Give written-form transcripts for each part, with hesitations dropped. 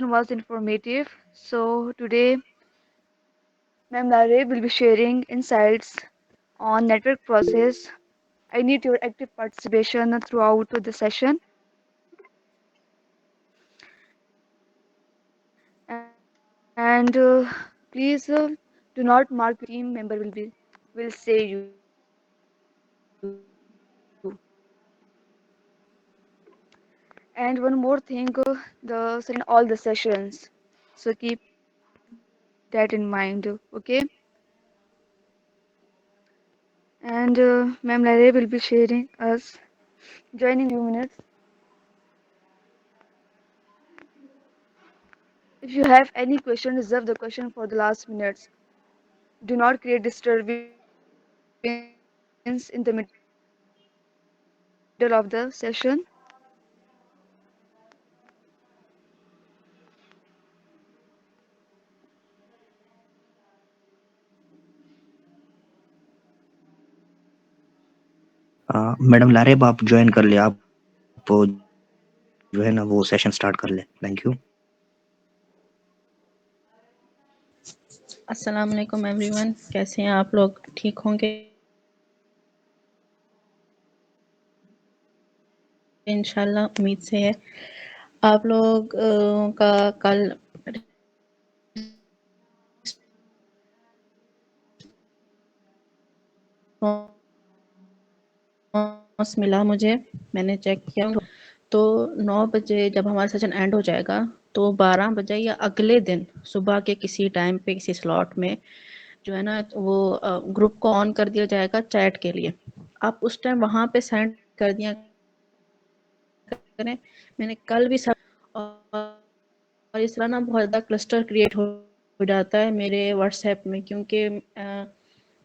was informative. So today, Ma'am Lare will be sharing insights on network process. I need your active participation throughout the session. And please do not mark your team member will say you. And one more thing, the session will be recorded in all the sessions. So keep that in mind, okay? And Ma'am Lare will be sharing us, joining in few minutes. If you have any question, reserve the question for the last minutes. Do not create disturbance in the middle of the session. Madam Lareb आप join कर ले, आप जो है ना वो session start कर ले। Thank you. अस्सलाम वालेकुम एवरीवन, कैसे हैं आप लोग? ठीक होंगे इंशाल्लाह, उम्मीद से है। आप लोग का कल रिस्पॉन्स मिला मुझे, मैंने चेक किया तो 9 बजे जब हमारा सेशन एंड हो जाएगा तो 12 बजे या अगले दिन सुबह के किसी टाइम पे किसी स्लॉट में जो है ना वो ग्रुप को ऑन कर दिया जाएगा चैट के लिए। आप उस टाइम वहाँ पे सेंड कर दिया करें। मैंने कल भी और इस तरह ना बहुत ज़्यादा क्लस्टर क्रिएट हो जाता है मेरे व्हाट्सएप में, क्योंकि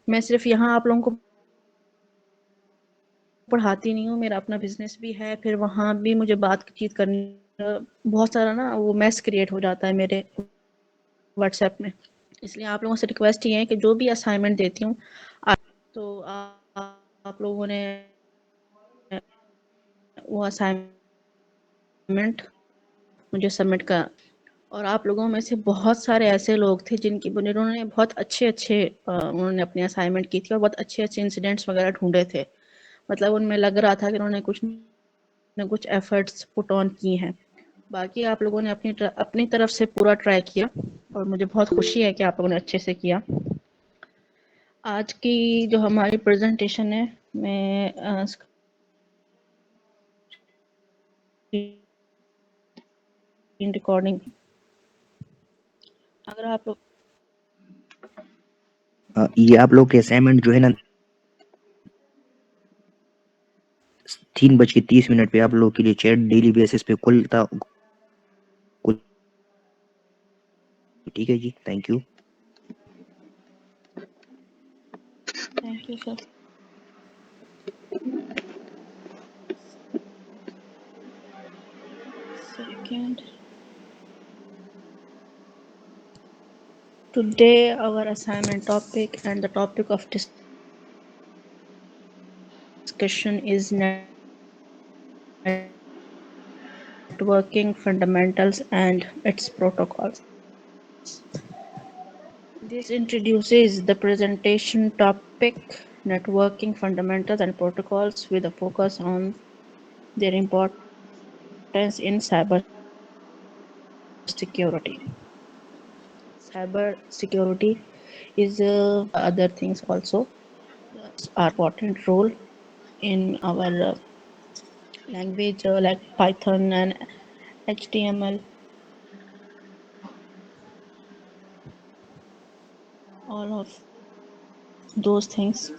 मैं सिर्फ यहाँ आप लोगों को पढ़ाती नहीं हूँ, मेरा अपना बिजनेस भी है, फिर वहाँ भी मुझे बातचीत करनी, बहुत सारा ना वो मैस क्रिएट हो जाता है मेरे व्हाट्सएप में। इसलिए आप लोगों से रिक्वेस्ट ये है कि जो भी असाइनमेंट देती हूँ तो आप लोगों ने वो असाइनमेंट मुझे सबमिट कर। और आप लोगों में से बहुत सारे ऐसे लोग थे जिन्होंने बहुत अच्छे उन्होंने अपनी असाइनमेंट की थी और बहुत अच्छे इंसिडेंट्स वगैरह ढूंढे थे। मतलब उनमें लग रहा था कि उन्होंने कुछ न कुछ एफर्ट्स पुट ऑन की हैं। बाकी आप लोगों ने अपनी तरफ से पूरा ट्राई किया और मुझे बहुत खुशी है कि आप लोगों ने अच्छे से किया। आज की जो हमारी प्रेजेंटेशन है, मैं रिकॉर्डिंग, अगर आप लोग ये आप लोग के असाइनमेंट जो है ना 3:30 पे आप लोग के लिए चैट डेली बेसिस पे खुलता, ठीक है जी, thank you. Thank you sir. Second, today our assignment topic and the topic of discussion is networking fundamentals and its protocols. This introduces the presentation topic, networking fundamentals and protocols, with a focus on their importance in cybersecurity. Cybersecurity is other things also are important role in our language like Python and HTML, all of those things.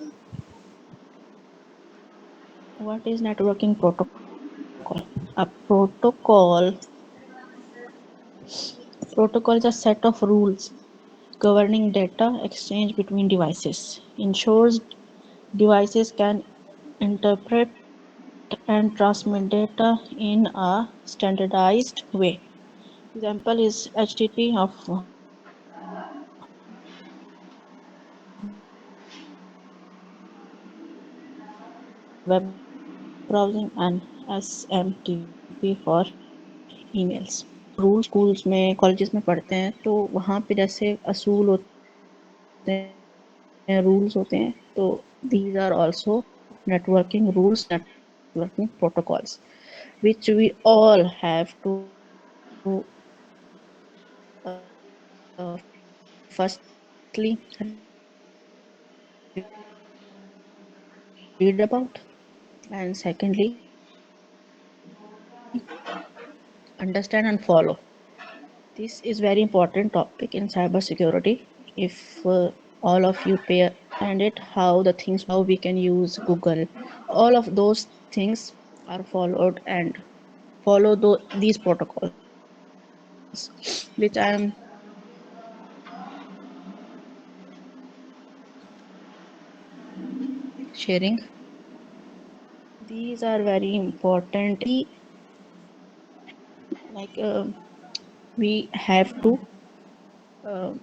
What is networking protocol? A protocol is a set of rules governing data exchange between devices, ensures devices can interpret and transmit data in a standardized way. Example is HTTP of web browsing and SMTP for emails. Rule schools में colleges में पढ़ते हैं तो वहाँ पे जैसे असूल होते हैं, रूल्स होते हैं, तो these are also networking rules, networking protocols which we all have to uh, firstly read about, and secondly understand and follow. This is very important topic in cybersecurity. If all of you pay and it how the things how we can use Google, all of those things are followed and follow these protocols, which I am sharing. These are very important. Like we have to uh,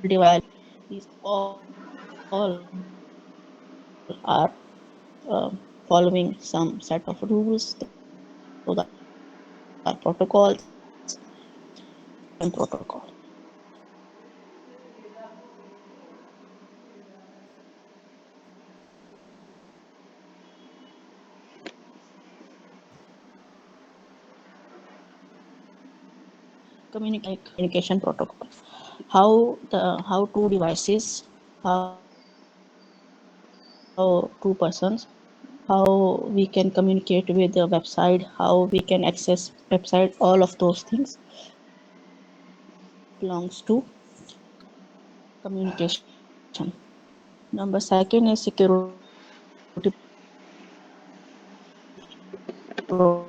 device. These all are following some set of rules. Those are protocols and protocol. Communication protocol. How two devices, how two persons, how we can communicate with the website, how we can access website, all of those things belongs to communication. Number second is security protocol.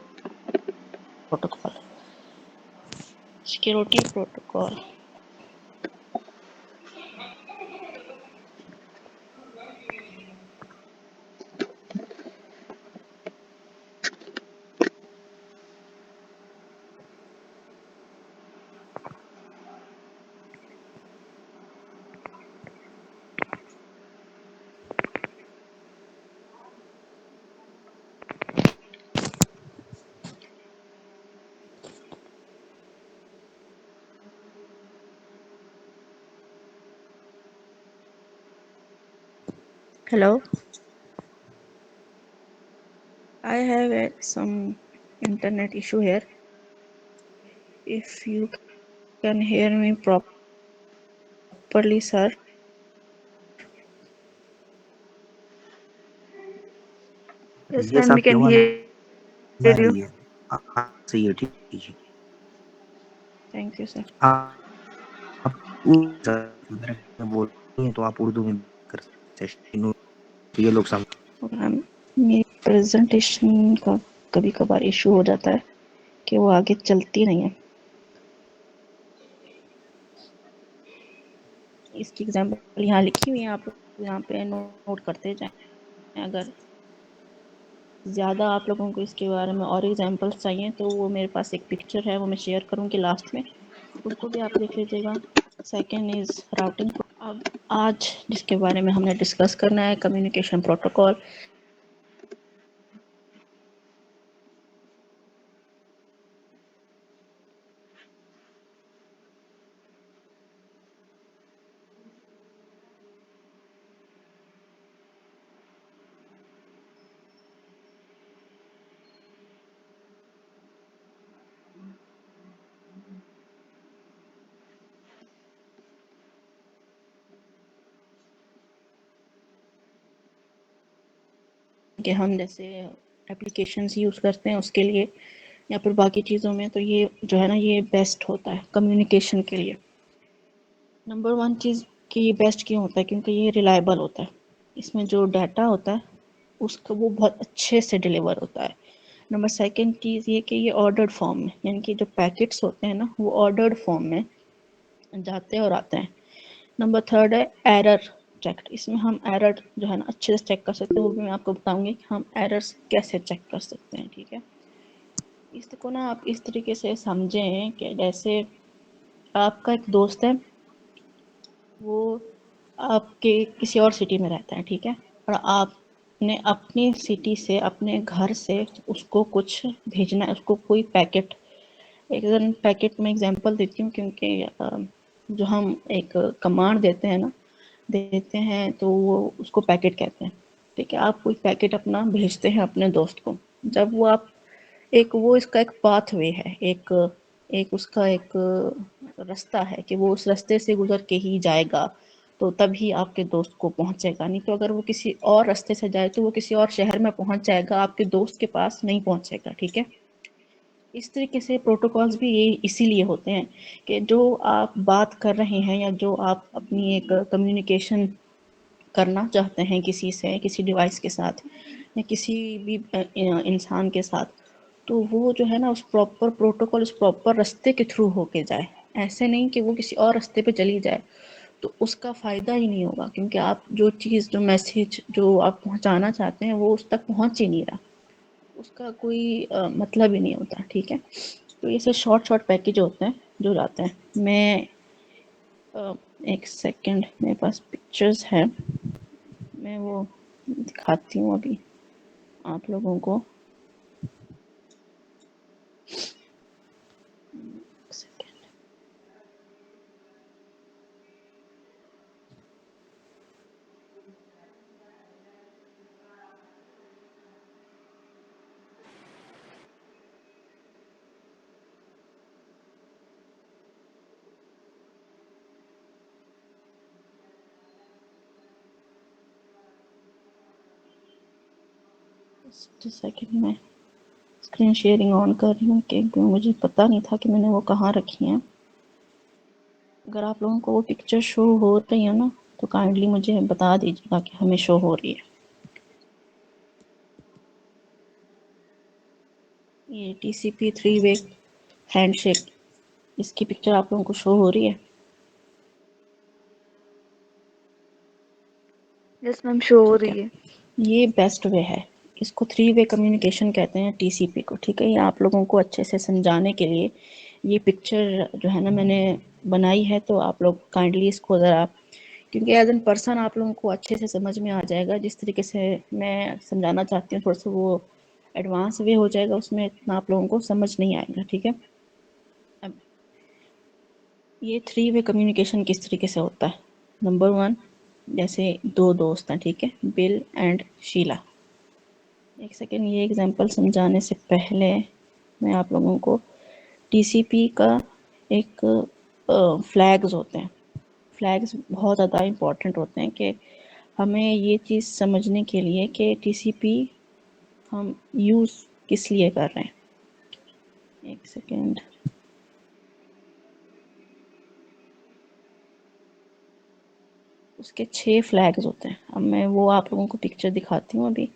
Security protocol. Hello. I have some internet issue here. If you can hear me properly, sir. Yes, yes ma'am, we आपकी can आवाज hear uh you. रही है। सही है, ठीक है जी। Thank you, sir. आप वगैरह बोलती हैं तो आप उर्दू में कर सकते हैं, तो ये लोग मैम मेरी प्रेजेंटेशन का कभी कभार इशू हो जाता है कि वो आगे चलती नहीं है। इसकी एग्जांपल यहाँ लिखी हुई है, आप यहाँ पे नोट करते जाएं। अगर ज़्यादा आप लोगों को इसके बारे में और एग्जांपल्स चाहिए तो वो मेरे पास एक पिक्चर है, वो मैं शेयर करूँगी लास्ट में, उसको भी आप देख लीजिएगा। Second is routing. अब आज जिसके बारे में हमने डिस्कस करना है कम्युनिकेशन प्रोटोकॉल। कि हम जैसे एप्लीकेशंस यूज़ करते हैं उसके लिए या फिर बाकी चीज़ों में, तो ये जो है ना ये बेस्ट होता है कम्युनिकेशन के लिए। नंबर वन चीज़ कि ये बेस्ट क्यों होता है, क्योंकि ये रिलायबल होता है। इसमें जो डाटा होता है उसका वो बहुत अच्छे से डिलीवर होता है। नंबर सेकंड चीज़ ये कि ये ऑर्डर्ड फॉर्म में, यानी कि जो पैकेट्स होते हैं ना वो ऑर्डर्ड फॉर्म में जाते हैं और आते हैं। नंबर थर्ड है एरर चेक। इसमें हम एरर जो है ना अच्छे से चेक कर सकते हैं, वो भी मैं आपको बताऊंगी कि हम एरर्स कैसे चेक कर सकते हैं। ठीक है, इसको ना आप इस तरीके से समझें कि जैसे आपका एक दोस्त है, वो आपके किसी और सिटी में रहता है, ठीक है, और आपने अपनी सिटी से, अपने घर से उसको कुछ भेजना है, उसको कोई पैकेट, एक पैकेट में एग्जांपल देती हूँ क्योंकि जो हम एक कमांड देते हैं तो वो उसको पैकेट कहते हैं, ठीक है। आप कोई पैकेट अपना भेजते हैं अपने दोस्त को, जब वो आप एक वो इसका एक पाथवे है, एक एक उसका एक रास्ता है कि वो उस रास्ते से गुजर के ही जाएगा, तो तभी आपके दोस्त को पहुंचेगा, नहीं तो अगर वो किसी और रास्ते से जाए तो वो किसी और शहर में पहुंच जाएगा, आपके दोस्त के पास नहीं पहुंचेगा, ठीक है। इस तरीके से प्रोटोकॉल्स भी ये इसीलिए होते हैं कि जो आप बात कर रहे हैं या जो आप अपनी एक कम्युनिकेशन करना चाहते हैं किसी से, किसी डिवाइस के साथ या किसी भी इंसान के साथ, तो वो जो है ना उस प्रॉपर प्रोटोकॉल, उस प्रॉपर रास्ते के थ्रू होके जाए, ऐसे नहीं कि वो किसी और रास्ते पे चली जाए, तो उसका फ़ायदा ही नहीं होगा, क्योंकि आप जो चीज़, जो मैसेज जो आप पहुंचाना चाहते हैं वो उस तक पहुंच ही नहीं रहा, उसका कोई मतलब ही नहीं होता, ठीक है। तो ये सब शॉर्ट शॉर्ट पैकेज होते हैं जो जाते हैं। मैं एक सेकंड, मेरे पास पिक्चर्स है, मैं वो दिखाती हूँ अभी आप लोगों को। एक सेकंड। जस्ट सेकंड, में स्क्रीन शेयरिंग ऑन कर रही हूँ क्योंकि मुझे पता नहीं था कि मैंने वो कहाँ रखी है। अगर आप लोगों को वो पिक्चर शो हो रही है ना, तो काइंडली मुझे बता दीजिएगा कि हमें शो हो रही है। ये TCP 3-वे हैंडशेक, इसकी पिक्चर आप लोगों को शो हो रही है? यस मैम, शो हो ठीक है, रही है। ये बेस्ट वे है, इसको 3-वे कम्युनिकेशन कहते हैं, TCP को, ठीक है। ये आप लोगों को अच्छे से समझाने के लिए ये पिक्चर जो है ना मैंने बनाई है, तो आप लोग काइंडली इसको ज़रा, क्योंकि एज एन पर्सन आप लोगों को अच्छे से समझ में आ जाएगा, जिस तरीके से मैं समझाना चाहती हूँ थोड़ा सा वो एडवांस वे हो जाएगा, उसमें इतना आप लोगों को समझ नहीं आएगा, ठीक है। अब ये 3-वे कम्युनिकेशन किस तरीके से होता है। नंबर 1, जैसे दो दोस्त हैं, ठीक है, बिल एंड शीला। एक सेकेंड, ये एग्जांपल समझाने से पहले मैं आप लोगों को TCP का एक फ्लैग्स होते हैं, फ्लैग्स बहुत ज़्यादा इम्पॉर्टेंट होते हैं कि हमें ये चीज़ समझने के लिए कि TCP हम यूज़ किस लिए कर रहे हैं। एक सेकेंड, उसके 6 फ्लैग्स होते हैं। अब मैं वो आप लोगों को पिक्चर दिखाती हूँ अभी,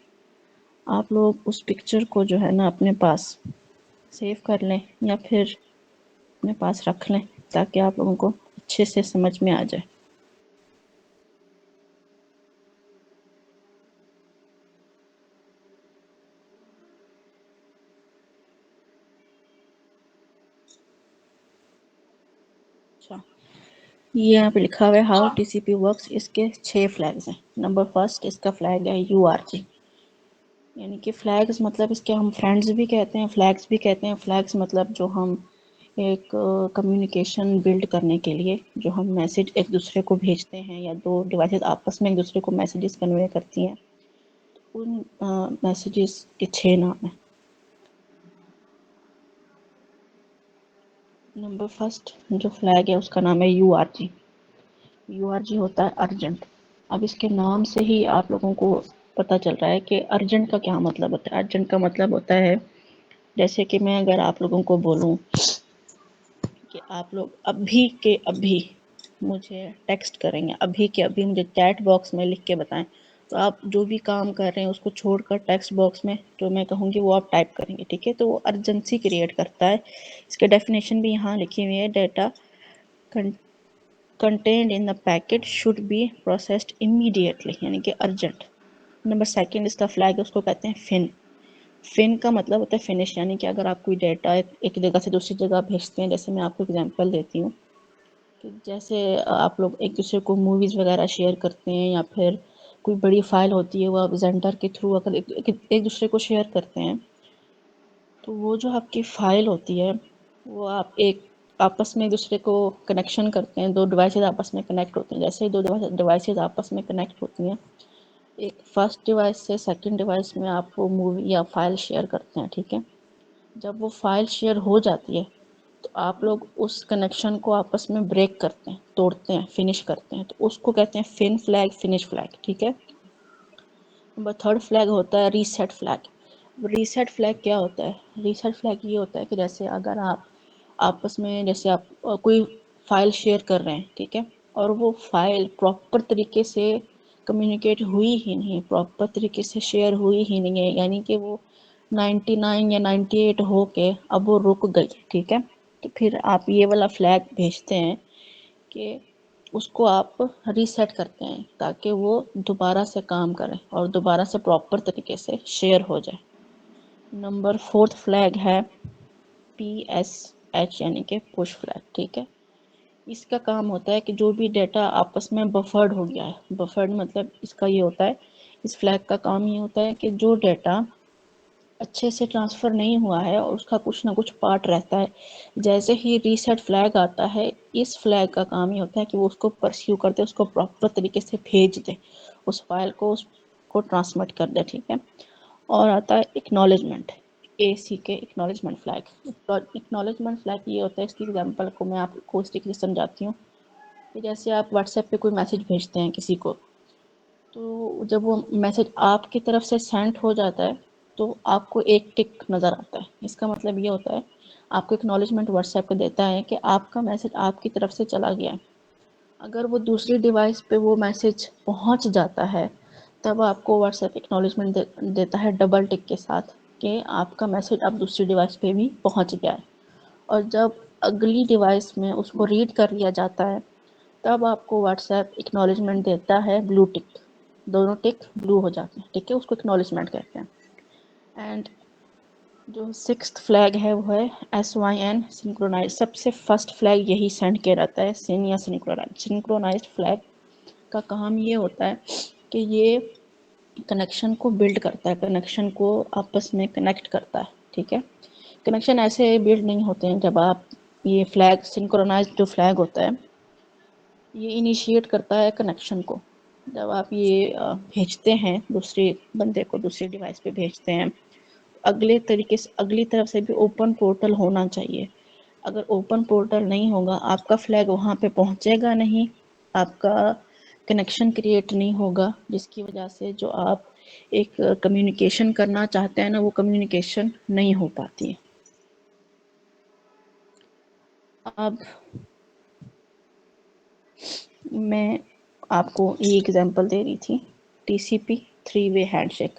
आप लोग उस पिक्चर को जो है ना अपने पास सेव कर लें या फिर अपने पास रख लें, ताकि आप लोगों को अच्छे से समझ में आ जाए। अच्छा, ये यहाँ पे लिखा हुआ है हाउ TCP वर्क्स, इसके 6 फ्लैग्स हैं। नंबर फर्स्ट, इसका फ्लैग है URG, यानी कि फ्लैग्स मतलब इसके हम फ्रेंड्स भी कहते हैं, फ्लैग्स भी कहते हैं। फ्लैग्स मतलब जो हम एक कम्युनिकेशन बिल्ड करने के लिए जो हम मैसेज एक दूसरे को भेजते हैं, या दो डिवाइसेस आपस में एक दूसरे को मैसेजेस कन्वे करती हैं, उन मैसेजेस के 6 नाम हैं। नंबर फर्स्ट जो फ्लैग है उसका नाम है URG। URG होता है अर्जेंट। अब इसके नाम से ही आप लोगों को पता चल रहा है कि अर्जेंट का क्या मतलब होता है। अर्जेंट का मतलब होता है, जैसे कि मैं अगर आप लोगों को बोलूं कि आप लोग अभी के अभी मुझे टेक्स्ट करेंगे, अभी के अभी मुझे चैट बॉक्स में लिख के बताएं, तो आप जो भी काम कर रहे हैं उसको छोड़कर टेक्स्ट बॉक्स में जो मैं कहूँगी वो आप टाइप करेंगे, ठीक है। तो वो अर्जेंसी क्रिएट करता है। इसके डेफिनेशन भी यहाँ लिखी हुई है, data contained in the packet should be processed immediately, यानी कि अर्जेंट। नंबर सेकंड, इसका फ्लैग है, उसको कहते हैं फिन। फिन का मतलब होता है फिनिश, यानी कि अगर आप कोई डेटा एक जगह से दूसरी जगह भेजते हैं, जैसे मैं आपको एग्जांपल देती हूँ कि जैसे आप लोग एक दूसरे को मूवीज़ वगैरह शेयर करते हैं या फिर कोई बड़ी फाइल होती है वो आप जेंडर के थ्रू अगर एक दूसरे को शेयर करते हैं, तो वो जो आपकी फाइल होती है वो आप एक आपस में एक दूसरे को कनेक्शन करते हैं, दो डिवाइसेस आपस में कनेक्ट होते हैं। जैसे ही दो डिवाइसेस आपस में कनेक्ट होती हैं, एक फर्स्ट डिवाइस से सेकंड डिवाइस में आप वो मूवी या फाइल शेयर करते हैं, ठीक है। जब वो फाइल शेयर हो जाती है तो आप लोग उस कनेक्शन को आपस में ब्रेक करते हैं, तोड़ते हैं, फिनिश करते हैं, तो उसको कहते हैं फिन फ्लैग, फिनिश फ्लैग, ठीक है। नंबर थर्ड फ्लैग होता है रीसेट फ्लैग। रीसेट फ्लैग क्या होता है? रीसेट फ्लैग ये होता है कि जैसे अगर आप आपस में जैसे आप कोई फाइल शेयर कर रहे हैं, ठीक है, और वो फाइल प्रॉपर तरीके से कम्युनिकेट हुई ही नहीं, प्रॉपर तरीके से शेयर हुई ही नहीं है, यानी कि वो 99 या 98 हो के अब वो रुक गई, ठीक है, तो फिर आप ये वाला फ्लैग भेजते हैं कि उसको आप रीसेट करते हैं ताकि वो दोबारा से काम करे और दोबारा से प्रॉपर तरीके से शेयर हो जाए। नंबर फोर्थ फ्लैग है PSH यानी कि पुश फ्लैग, ठीक है। इसका काम होता है कि जो भी डेटा आपस में बफर्ड हो गया है, बफर्ड मतलब इसका ये होता है, इस फ्लैग का काम ये होता है कि जो डेटा अच्छे से ट्रांसफ़र नहीं हुआ है और उसका कुछ ना कुछ पार्ट रहता है, जैसे ही रीसेट फ्लैग आता है, इस फ्लैग का काम ये होता है कि वो उसको परस्यू कर दे, उसको प्रॉपर तरीके से भेज दे, उस फाइल को उसको ट्रांसमिट कर दे, ठीक है। और आता है acknowledgement, ACK acknowledgement flag. Acknowledgement flag ये होता है, इसकी एग्जांपल को मैं आपको इस तरीके से समझाती हूँ कि जैसे आप व्हाट्सएप पे कोई मैसेज भेजते हैं किसी को, तो जब वो मैसेज आपकी तरफ से सेंड हो जाता है तो आपको एक टिक नज़र आता है। इसका मतलब ये होता है, आपको एक्नॉलेजमेंट व्हाट्सएप को देता है कि आपका मैसेज आपकी तरफ से चला गया है। अगर वो दूसरी डिवाइस पे वो मैसेज पहुंच जाता है, तब आपको व्हाट्सएप एक्नॉलेजमेंट देता है डबल टिक के साथ कि आपका मैसेज अब दूसरी डिवाइस पे भी पहुंच गया है। और जब अगली डिवाइस में उसको रीड कर लिया जाता है, तब आपको व्हाट्सएप एक्नॉलेजमेंट देता है ब्लू टिक, दोनों टिक ब्लू हो जाते हैं, ठीक है, उसको एक्नॉलेजमेंट कहते हैं। एंड जो सिक्स्थ फ्लैग है वो है SYN सिंक्रोनाइज। सबसे फर्स्ट फ्लैग यही सेंड किया रहता है, सिन या सिंक्रोनाइज्ड फ्लैग का काम ये होता है कि ये कनेक्शन को बिल्ड करता है, कनेक्शन को आपस में कनेक्ट करता है, ठीक है। कनेक्शन ऐसे बिल्ड नहीं होते हैं, जब आप ये फ्लैग सिंक्रोनाइज्ड जो फ्लैग होता है ये इनिशिएट करता है कनेक्शन को। जब आप ये भेजते हैं दूसरे बंदे को, दूसरी डिवाइस पे भेजते हैं, अगले तरीके से अगली तरफ से भी ओपन पोर्टल होना चाहिए। अगर ओपन पोर्टल नहीं होगा, आपका फ्लैग वहाँ पे पहुँचेगा नहीं, आपका कनेक्शन क्रिएट नहीं होगा, जिसकी वजह से जो आप एक कम्युनिकेशन करना चाहते हैं ना, वो कम्युनिकेशन नहीं हो पाती है। अब मैं आपको ये एग्जांपल दे रही थी TCP 3-वे हैंडशेक।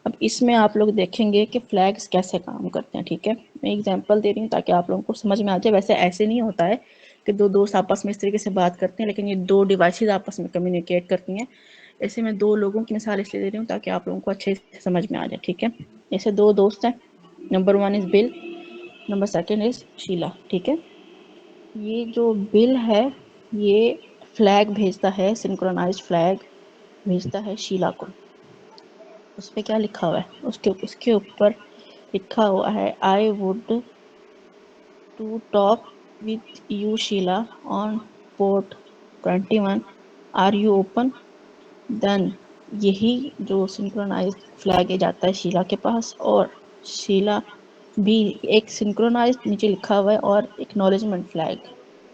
अब इसमें आप लोग देखेंगे कि फ्लैग्स कैसे काम करते हैं, ठीक है। मैं एग्जांपल दे रही हूँ ताकि आप लोगों को समझ में आ जाए। वैसे ऐसे नहीं होता है कि दो दोस्त आपस में इस तरीके से बात करते हैं, लेकिन ये दो डिवाइसेस आपस में कम्युनिकेट करती हैं। ऐसे मैं दो लोगों की मिसाल इसलिए दे रही हूँ ताकि आप लोगों को अच्छे से समझ में आ जाए, ठीक है। ऐसे दो दोस्त हैं, number 1 is Bill, number 2 is Sheila, ठीक है। ये जो बिल है ये फ्लैग भेजता है, सिंक्रोनाइज्ड फ्लैग भेजता है शीला को। उस पे क्या लिखा हुआ है? उसके ऊपर लिखा हुआ है I would to talk with you Sheila on port 21, are you open. Then यही जो सिंक्रोनाइज्ड फ्लैग है जाता है शीला के पास, और शीला भी एक सिंक्रोनाइज्ड नीचे लिखा हुआ है और एक्नॉलेजमेंट फ्लैग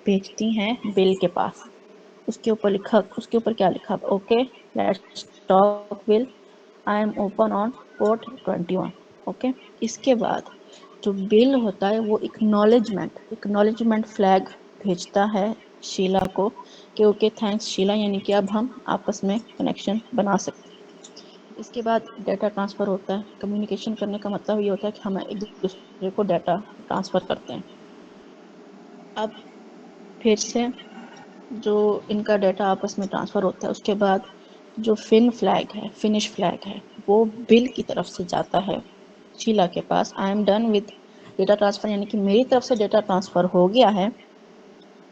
भेजती हैं बिल के पास। उसके ऊपर क्या लिखा? Okay let's talk will, I am open on port 21, okay. इसके बाद जो बिल होता है वो एक्नॉलेजमेंट फ्लैग भेजता है शीला को कि ओके थैंक्स शीला, यानी कि अब हम आपस में कनेक्शन बना सकते हैं। इसके बाद डाटा ट्रांसफ़र होता है। कम्युनिकेशन करने का मतलब ये होता है कि हम एक दूसरे को डाटा ट्रांसफ़र करते हैं। अब फिर से जो इनका डाटा आपस में ट्रांसफ़र होता है, उसके बाद जो फिनिश फ्लैग है वो बिल की तरफ से जाता है शीला के पास। I am done with data transfer, यानी कि मेरी तरफ से डेटा ट्रांसफ़र हो गया है,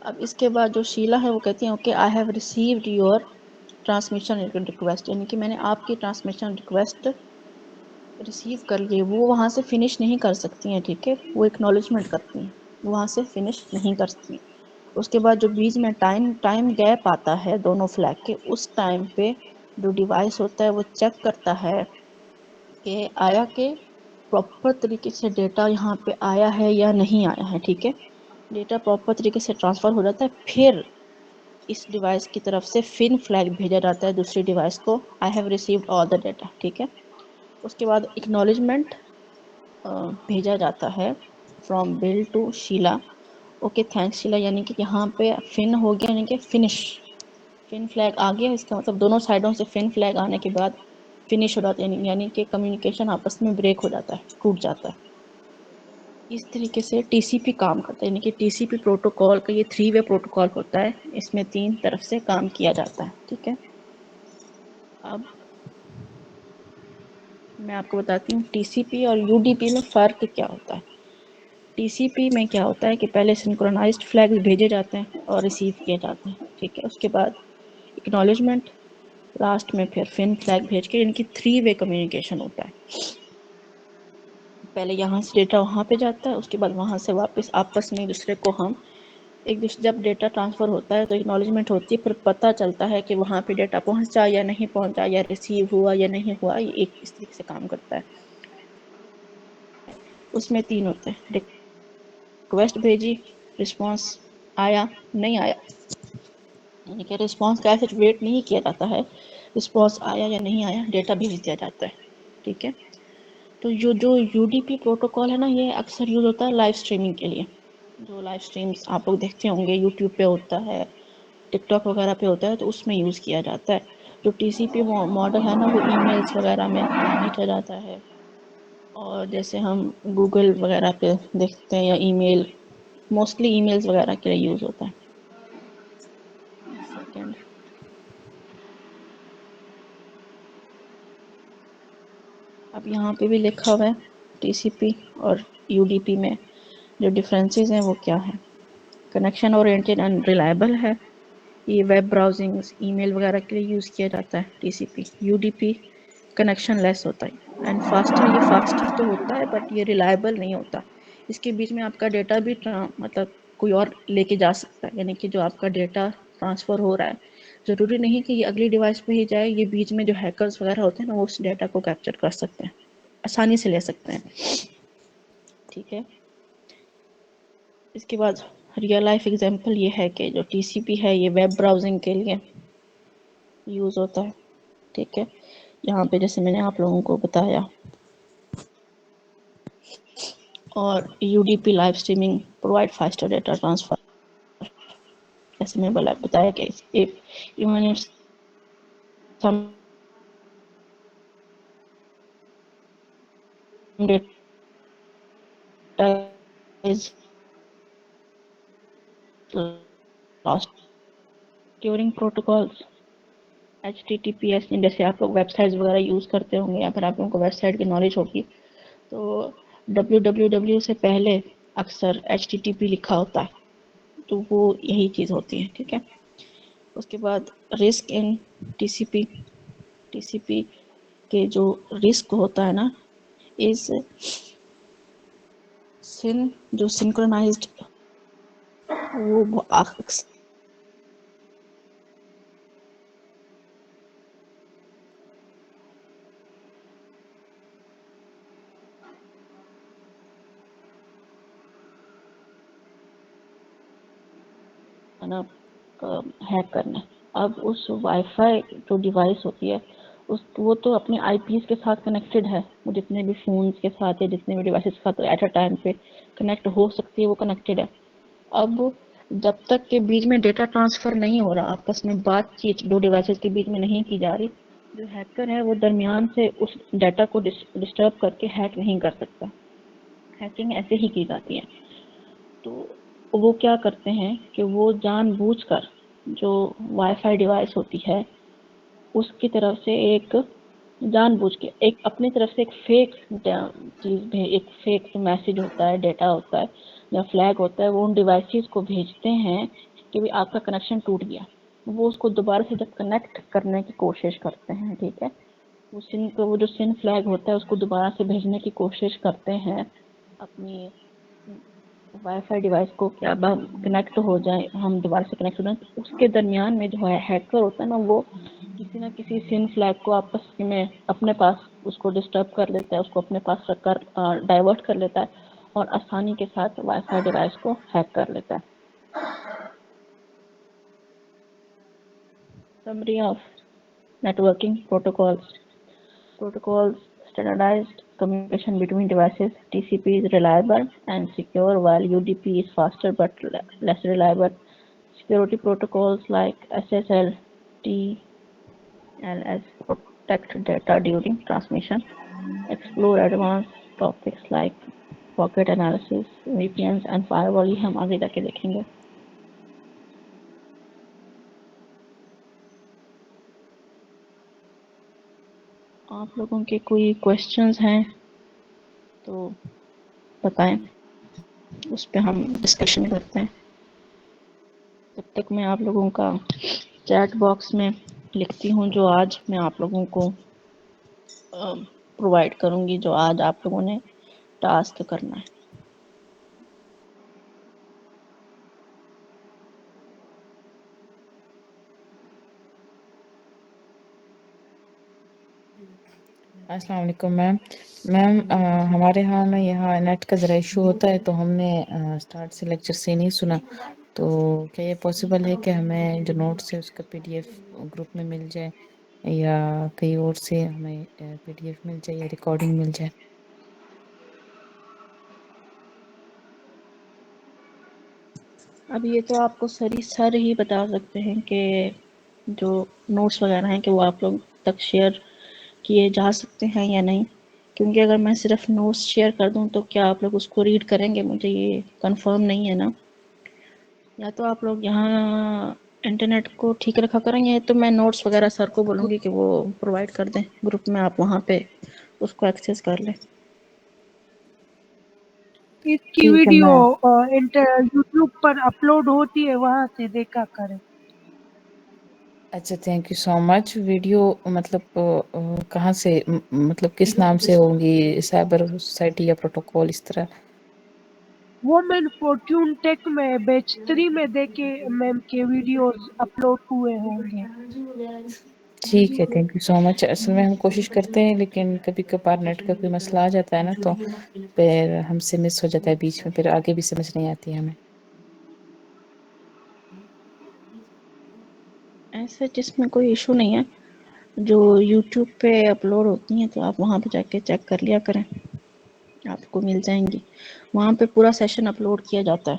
अब इसके बाद जो शीला है वो कहती है okay I have received your transmission request, यानी कि मैंने आपकी ट्रांसमिशन रिक्वेस्ट रिसीव कर लिए। वो वहाँ से फिनिश नहीं कर सकती हैं, ठीक है, वो एक्नॉलेजमेंट करती हैं, वहाँ से फिनिश नहीं कर सकती। उसके बाद जो बीच में टाइम गैप आता है दोनों फ्लैग के, उस टाइम पे जो डिवाइस होता है वो चेक करता है कि आया के प्रॉपर तरीके से डेटा यहाँ पे आया है या नहीं आया है, ठीक है। डेटा प्रॉपर तरीके से ट्रांसफ़र हो जाता है, फिर इस डिवाइस की तरफ से फिन फ्लैग भेजा जाता है दूसरी डिवाइस को, I have received all the data, ठीक है। उसके बाद एक्नॉलेजमेंट भेजा जाता है from Bill to Sheila, okay thanks Sheila, यानी कि यहाँ पे फिन हो गया, यानी कि फिनिश, फिन फ्लैग आ गया। इसका मतलब दोनों साइडों से फिन फ्लैग आने के बाद फिनिश हो जाता है, यानी कि कम्युनिकेशन आपस में ब्रेक हो जाता है, टूट जाता है। इस तरीके से टीसीपी काम करता है, यानी कि टीसीपी प्रोटोकॉल का ये 3 वे प्रोटोकॉल होता है, इसमें 3 तरफ से काम किया जाता है, ठीक है। अब मैं आपको बताती हूँ टीसीपी और यूडीपी में फ़र्क क्या होता है। टीसीपी में क्या होता है कि पहले सिंक्रोनाइज्ड फ्लैग्स भेजे जाते हैं और रिसीव किए जाते हैं, ठीक है। उसके बाद एक्नॉलेजमेंट, लास्ट में फिर फिन फ्लैग भेज के, इनकी 3 वे कम्युनिकेशन होता है। पहले यहाँ से डेटा वहाँ पे जाता है, उसके बाद वहाँ से वापस आपस में एक दूसरे को हम जब डेटा ट्रांसफ़र होता है तो एक्नॉलेजमेंट होती है, फिर पता चलता है कि वहाँ पे डेटा पहुँचा या नहीं पहुँचा, या रिसीव हुआ या नहीं हुआ, ये एक इस तरीके से काम करता है। उसमें 3 होते हैं, रिक्वेस्ट भेजी, रिस्पॉन्स आया, नहीं आया, यानी कि रिस्पॉन्स का ऐसे वेट नहीं किया जाता है, रिस्पॉन्स आया या नहीं आया डेटा भेज दिया जाता है, ठीक है। तो जो यूडीपी प्रोटोकॉल है ना, ये अक्सर यूज़ होता है लाइव स्ट्रीमिंग के लिए। जो लाइव स्ट्रीम्स आप लोग देखते होंगे यूट्यूब पे होता है, टिकटॉक वगैरह पे होता है, तो उसमें यूज़ किया जाता है। जो टीसीपी मॉडल है ना, वो ईमेल्स वगैरह में भेजा जाता है, और जैसे हम गूगल वगैरह पे देखते हैं, या ईमेल, मोस्टली ईमेल्स वगैरह के लिए यूज़ होता है। सेकेंड, अब यहाँ पे भी लिखा हुआ है टीसीपी और यूडीपी में जो डिफरेंसेस हैं वो क्या है। कनेक्शन ओरिएंटेड एंड रिलायबल है, ये वेब ब्राउजिंग, ईमेल वगैरह के लिए यूज़ किया जाता है टीसीपी। यूडीपी कनेक्शन लेस होता है एंड फास्टर, ये फास्टर तो होता है बट ये रिलायबल नहीं होता। इसके बीच में आपका डेटा भी मतलब कोई और लेके जा सकता है, यानी कि जो आपका डेटा ट्रांसफ़र हो रहा है, ज़रूरी नहीं कि ये अगली डिवाइस पे ही जाए, ये बीच में जो हैकर्स वगैरह होते हैं ना, वो उस डेटा को कैप्चर कर सकते हैं, आसानी से ले सकते हैं, ठीक है। इसके बाद रियल लाइफ एग्जांपल ये है कि जो टीसीपी है ये वेब ब्राउजिंग के लिए यूज़ होता है, ठीक है। यहाँ पे जैसे मैंने आप लोगों को बताया, और UDP live streaming provide faster data transfer, जैसे मैं बताया कि even if some data is lost during protocols HTTPS, जैसे आप लोग वेबसाइट्स वगैरह यूज़ करते होंगे, या फिर आप लोगों को वेबसाइट की नॉलेज होगी, तो www से पहले अक्सर HTTP लिखा होता है, तो वो यही चीज़ होती है, ठीक है। उसके बाद रिस्क इन टीसीपी, टीसीपी के जो रिस्क होता है ना, इस जो सिंक्रोनाइज्ड, वो ना हैक करना। अब उस वाईफाई जो डिवाइस होती है, वो तो अपने आईपीस के साथ कनेक्टेड है, वो जितने भी फ़ोन्स के साथ या जितने भी डिवाइसेस के साथ एट अ टाइम पे कनेक्ट हो सकती है, वो कनेक्टेड है। अब जब तक के बीच में डेटा ट्रांसफ़र नहीं हो रहा, आपस में बातचीत दो डिवाइसेस के बीच में नहीं की जा रही, जो हैकर है वो दरमियान से उस डाटा को डिस्टर्ब करके हैक नहीं कर सकता। हैकिंग ऐसे ही की जाती है। तो वो क्या करते हैं कि वो जानबूझकर जो वाईफाई डिवाइस होती है उसकी तरफ से एक जानबूझ के एक अपनी तरफ से एक फेक चीज़, एक फेक मैसेज होता है, डेटा होता है या फ्लैग होता है, वो उन डिवाइसेस को भेजते हैं कि भी आपका कनेक्शन टूट गया, वो उसको दोबारा से जब कनेक्ट करने की कोशिश करते हैं, ठीक है, वो जो सिन फ्लैग होता है उसको दोबारा से भेजने की कोशिश करते हैं अपनी वाईफाई डिवाइस को, क्या अब हम कनेक्ट हो जाए, हम दोबारा से कनेक्ट हो जाए, तो उसके दरमियान में जो है हैकर होता है ना, वो किसी ना किसी सिन फ्लैग को आपस में अपने पास उसको डिस्टर्ब कर लेता है, उसको अपने पास रखकर डाइवर्ट कर लेता है और आसानी के साथ वाईफाई डिवाइस को हैक कर लेता है। Summary of networking protocols. Protocols standardized communication between devices. TCP is reliable and secure, while UDP is faster but less reliable. Security protocols like SSL, TLS protect data during transmission. Explore advanced topics like pocket analysis, VPNs and firewall. ये हम आगे जाके देखेंगे। आप लोगों के कोई questions हैं तो बताएं, उस पर हम डिस्कशन करते हैं। तब तक मैं आप लोगों का चैट बॉक्स में लिखती हूँ जो आज मैं आप लोगों को प्रोवाइड करूँगी, जो आज आप लोगों ने टास्क करना है। अस्सलाम वालेकुम मैम। हमारे यहाँ ना यहाँ नेट का ज़रा इशू होता है, तो हमने स्टार्ट से लेक्चर से नहीं सुना, तो क्या ये पॉसिबल है कि हमें जो नोट्स है उसका पीडीएफ ग्रुप में मिल जाए, या कहीं और से हमें पीडीएफ मिल जाए या रिकॉर्डिंग मिल जाए? अब ये तो आपको सर ही बता सकते हैं कि जो नोट्स वगैरह हैं कि वो आप लोग तक शेयर किए जा सकते हैं या नहीं, क्योंकि अगर मैं सिर्फ नोट्स शेयर कर दूं तो क्या आप लोग उसको रीड करेंगे, मुझे ये कंफर्म नहीं है ना। या तो आप लोग यहाँ इंटरनेट को ठीक रखा करेंगे, तो मैं नोट्स वगैरह सर को बोलूँगी कि वो प्रोवाइड कर दें ग्रुप में, आप वहाँ पे उसको एक्सेस कर लें। इसकी ठीक है वीडियो मैं यूट्यूब पर अपलोड होती है, वहां से देखा करें। अच्छा, thank you so much. Video मतलब कहाँ से मतलब किस नाम से होंगी, साइबर सोसाइटी या प्रोटोकॉल इस तरह? वोमेन फॉर्च्यून टेक में बैच 3 में देखे मैम के वीडियोस अपलोड हुए होंगे। ठीक है, थैंक यू सो मच। असल में हम कोशिश करते हैं, लेकिन कभी कभार नेट का कोई मसला आ जाता है ना, तो फिर हमसे मिस हो जाता है बीच में, फिर आगे भी समझ नहीं आती हमें। ऐसे जिसमें कोई इशू नहीं है, जो यूट्यूब पे अपलोड होती हैं तो आप वहाँ पे जाके चेक कर लिया करें, आपको मिल जाएंगी। वहाँ पे पूरा सेशन अपलोड किया जाता है।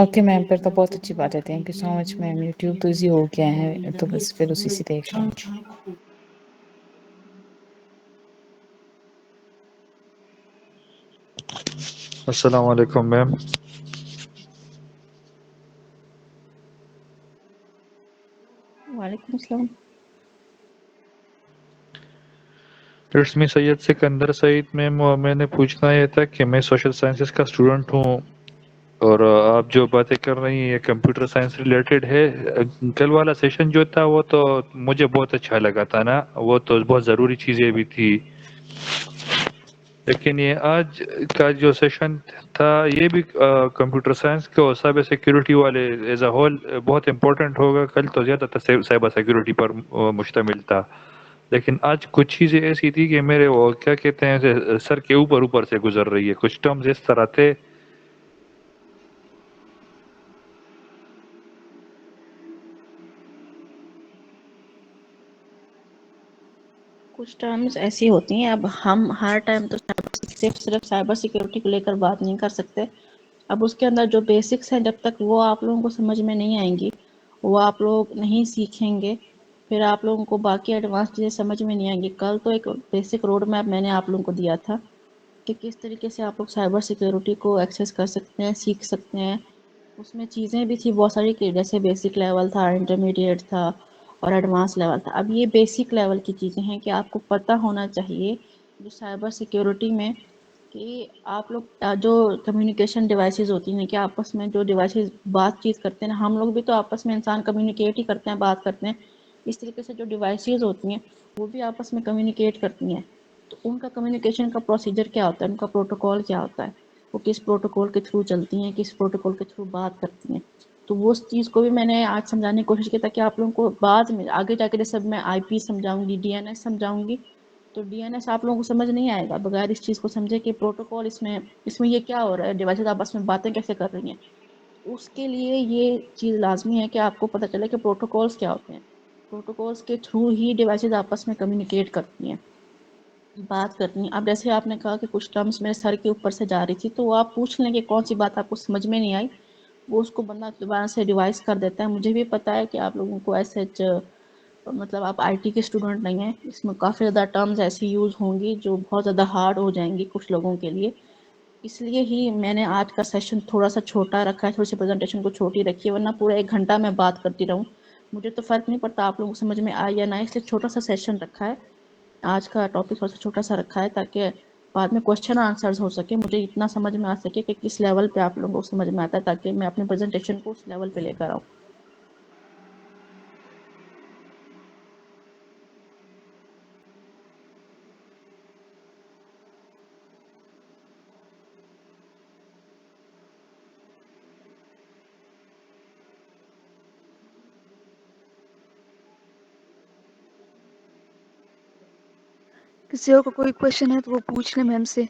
ओके मैम, फिर तो बहुत अच्छी बात है। Thank you so much ma'am. YouTube तो ईजी हो गया है, तो बस फिर उसी से देख लेंगे। अस्सलाम वालेकुम मैम। वालेकुम सलाम। It's me Syed Sikandar Saeed ma'am. मैंने पूछना ये था कि मैं सोशल साइंसेस का स्टूडेंट हूँ, और आप जो बातें कर रही हैं ये कंप्यूटर साइंस रिलेटेड है। कल वाला सेशन जो था वो तो मुझे बहुत अच्छा लगा था ना, वो तो बहुत ज़रूरी चीज़ें भी थी, लेकिन ये आज का जो सेशन था ये भी कंप्यूटर साइंस के और साइबर सिक्योरिटी वाले एज अ होल बहुत इम्पोर्टेंट होगा। कल तो ज़्यादातर साइबर सिक्योरिटी पर मुश्तमिल था, लेकिन आज कुछ चीज़ें ऐसी थी कि मेरे वो क्या कहते हैं सर के ऊपर ऊपर से गुजर रही है। कुछ टर्म्स इस तरह थे। कुछ टर्म्स ऐसी होती हैं, अब हम हर टाइम तो सिर्फ साइबर सिक्योरिटी को लेकर बात नहीं कर सकते। अब उसके अंदर जो बेसिक्स हैं, जब तक वो आप लोगों को समझ में नहीं आएंगी, वो आप लोग नहीं सीखेंगे, फिर आप लोगों को बाकी एडवांस चीज़ें समझ में नहीं आएंगी। कल तो एक बेसिक रोड मैप मैंने आप लोगों को दिया था कि किस तरीके से आप लोग साइबर सिक्योरिटी को एक्सेस कर सकते हैं, सीख सकते हैं। उसमें चीज़ें भी थी बहुत सारी, कि जैसे बेसिक लेवल था, इंटरमीडिएट था और एडवांस लेवल था। अब ये बेसिक लेवल की चीज़ें हैं कि आपको पता होना चाहिए जो साइबर सिक्योरिटी में कि आप लोग जो कम्युनिकेशन डिवाइसेस होती हैं कि आपस में जो डिवाइसेस बातचीत करते हैं, हम लोग भी तो आपस में इंसान कम्युनिकेट ही करते हैं, बात करते हैं। इस तरीके से जो डिवाइसेस होती हैं वो भी आपस में कम्युनिकेट करती हैं। तो उनका कम्युनिकेशन का प्रोसीजर क्या होता है, उनका प्रोटोकॉल क्या होता है, वो किस प्रोटोकॉल के थ्रू चलती हैं, किस प्रोटोकॉल के थ्रू बात करती हैं। तो वो उस चीज़ को भी मैंने आज समझाने की कोशिश की ताकि आप लोगों को बाद में आगे जाके जैसे मैं IP समझाऊंगी, DNS समझाऊंगी, तो DNS आप लोगों को समझ नहीं आएगा बगैर इस चीज़ को समझे कि प्रोटोकॉल इसमें ये क्या हो रहा है, डिवाइसेस आपस में बातें कैसे कर रही हैं। उसके लिए ये चीज़ लाजमी है कि आपको पता चले कि प्रोटोकॉल्स क्या होते हैं। प्रोटोकॉल्स के थ्रू ही डिवाइसेस आपस में कम्युनिकेट करती हैं, बात करती हैं। अब जैसे आपने कहा कि कुछ टर्म्स मेरे सर के ऊपर से जा रही थी, तो वो आप पूछ लें कि कौन सी बात आपको समझ में नहीं आई, वो उसको बंदा दोबारा से रिवाइज कर देता है। मुझे भी पता है कि आप लोगों को ऐसे मतलब आप IT के स्टूडेंट नहीं हैं, इसमें काफ़ी ज़्यादा टर्म्स ऐसी यूज़ होंगी जो बहुत ज़्यादा हार्ड हो जाएंगी कुछ लोगों के लिए। इसलिए ही मैंने आज का सेशन थोड़ा सा छोटा रखा है, थोड़ी सी प्रेजेंटेशन को छोटी रखी है, वरना पूरा 1 घंटा मैं बात करती रहूँ, मुझे तो फ़र्क नहीं पड़ता आप लोगों को समझ में आए या ना, इसलिए छोटा सा सेशन रखा है। आज का टॉपिक थोड़ा सा छोटा सा रखा है ताकि बाद में क्वेश्चन आंसर्स हो सके, मुझे इतना समझ में आ सके कि किस लेवल पे आप लोगों को समझ में आता है, ताकि मैं अपने प्रेजेंटेशन को उस लेवल पे लेकर आऊँ। किसी और को कोई क्वेश्चन है तो वो पूछ ले मैम से।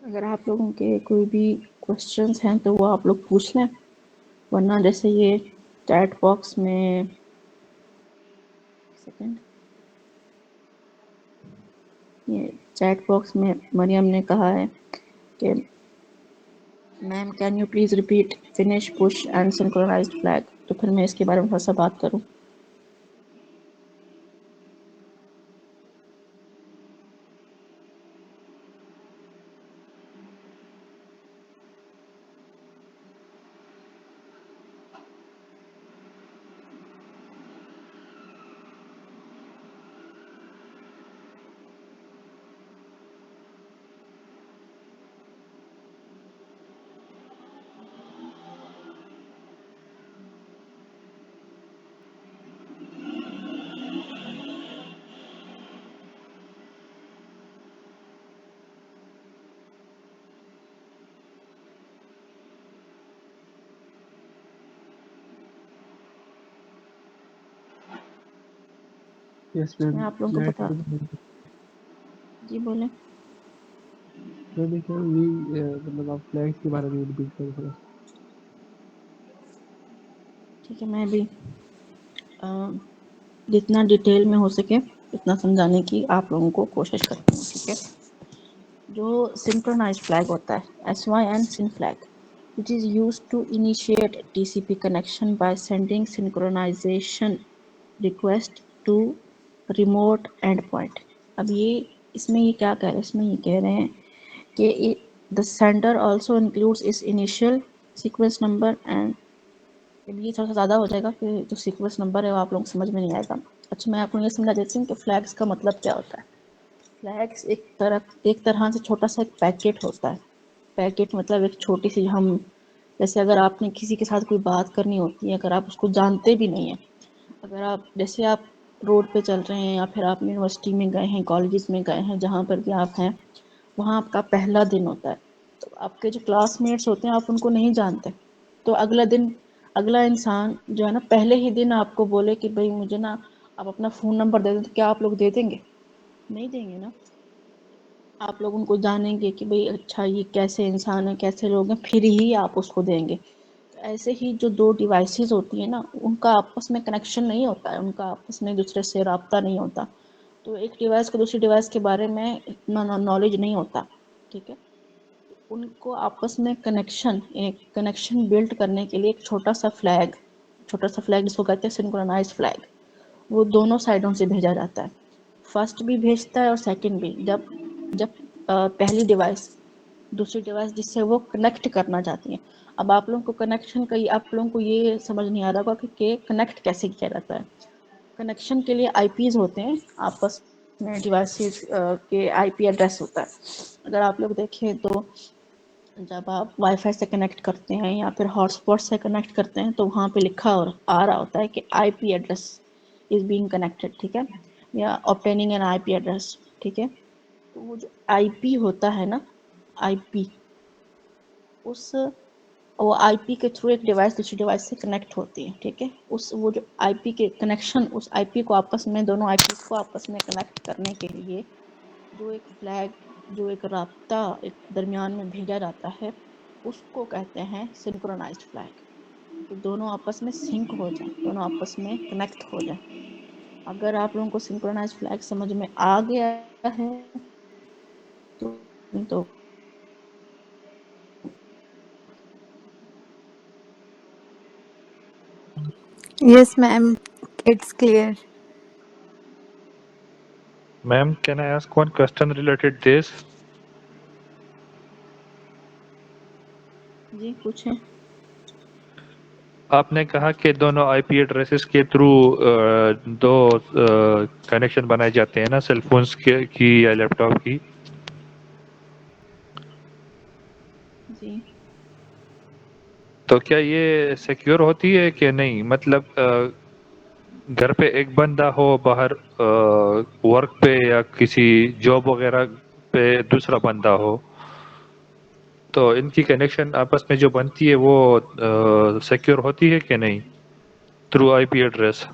अगर आप लोगों के कोई भी क्वेश्चंस हैं तो वो आप लोग पूछ लें, वरना जैसे ये चैट बॉक्स में सेकंड ये चैट बॉक्स में मरियम ने कहा है कि ma'am can you please repeat finish push and synchronized flag, तो फिर मैं इसके बारे में थोड़ा सा बात करूँ। यस मैं मैम, आप लोगों को मैं बता जी बोलें। मैंने कहा ये मतलब आप फ्लैग्स के बारे में रिपीट करें थोड़ा। ठीक है, मैं भी जितना डिटेल में हो सके उतना समझाने की आप लोगों को कोशिश करती हूँ। ठीक है, जो सिंक्रोनाइज फ्लैग होता है SYN syn flag, which is used to initiate TCP connection by sending synchronization request to remote endpoint। अब ये इसमें ये क्या कह रहे हैं, इसमें ये कह रहे हैं कि the sender also includes its initial sequence number and ये थोड़ा सा ज़्यादा हो जाएगा कि जो सीक्वेंस नंबर है वो आप लोगों को समझ में नहीं आएगा। अच्छा, मैं आपको ये समझा देती हूँ कि फ्लैग्स का मतलब क्या होता है। फ्लैग्स एक तरह से छोटा सा एक पैकेट होता है। पैकेट मतलब एक छोटी सी, हम जैसे अगर आपने किसी के साथ कोई बात करनी होती है, अगर आप उसको जानते भी नहीं हैं, अगर आप जैसे आप रोड पे चल रहे हैं या फिर आप यूनिवर्सिटी में गए हैं, कॉलेजेस में गए हैं, जहाँ पर भी आप हैं, वहाँ आपका पहला दिन होता है, तो आपके जो क्लासमेट्स होते हैं आप उनको नहीं जानते, तो अगला इंसान जो है ना पहले ही दिन आपको बोले कि भाई मुझे ना आप अपना फ़ोन नंबर दे दें, तो क्या आप लोग दे देंगे? नहीं देंगे ना। आप लोग उनको जानेंगे कि भाई अच्छा ये कैसे इंसान है, कैसे लोग हैं, फिर ही आप उसको देंगे। तो ऐसे ही जो 2 डिवाइसेस होती हैं ना, उनका आपस में कनेक्शन नहीं होता है, उनका आपस में एक दूसरे से राब्ता नहीं होता, तो एक डिवाइस को दूसरी डिवाइस के बारे में इतना नॉलेज नहीं होता। ठीक है, उनको आपस में एक कनेक्शन बिल्ड करने के लिए एक छोटा सा फ्लैग जिसको कहते हैं सिंक्रोनाइज फ्लैग, वो दोनों साइडों से भेजा जाता है। फर्स्ट भी भेजता है और सेकंड भी। जब पहली डिवाइस दूसरी डिवाइस जिससे वो कनेक्ट करना चाहती हैं। अब आप लोगों को कनेक्शन का आप लोगों को ये समझ नहीं आ रहा होगा कि कनेक्ट कैसे किया जाता है। कनेक्शन के लिए आईपीज होते हैं, आपस में डिवाइसेस के आईपी एड्रेस होता है। अगर आप लोग देखें तो जब आप वाईफाई से कनेक्ट करते हैं या फिर हॉटस्पॉट से कनेक्ट करते हैं तो वहाँ पे लिखा और आ रहा होता है कि IP address is being connected, ठीक है, या ऑब्टेनिंग एन आईपी एड्रेस, ठीक है। तो वो जो आईपी होता है ना, आईपी, वो आईपी के थ्रू एक डिवाइस दूसरी डिवाइस से कनेक्ट होती है, ठीक है। वो जो आईपी के कनेक्शन, उस आईपी को आपस में, दोनों आईपी को आपस में कनेक्ट करने के लिए जो एक फ्लैग, जो एक राब्ता एक दरमियान में भेजा जाता है, उसको कहते हैं सिंक्रोनाइज्ड फ्लैग, कि दोनों आपस में सिंक हो जाए, दोनों आपस में कनेक्ट हो जाए। अगर आप लोगों को सिंक्रोनाइज्ड फ्लैग समझ में आ गया है तो Yes, ma'am. It's clear. Ma'am, can I ask one question related this? जी पूछें। आपने कहा कि दोनों आईपी एड्रेसेस के थ्रू दो कनेक्शन बनाए जाते हैं ना, सेल फोन्स की या लैपटॉप की। जी तो क्या ये सिक्योर होती है कि नहीं? मतलब घर पे एक बंदा हो, बाहर वर्क पे या किसी जॉब वगैरह पे दूसरा बंदा हो, तो इनकी कनेक्शन आपस में जो बनती है वो सिक्योर होती है कि नहीं थ्रू आईपी एड्रेस?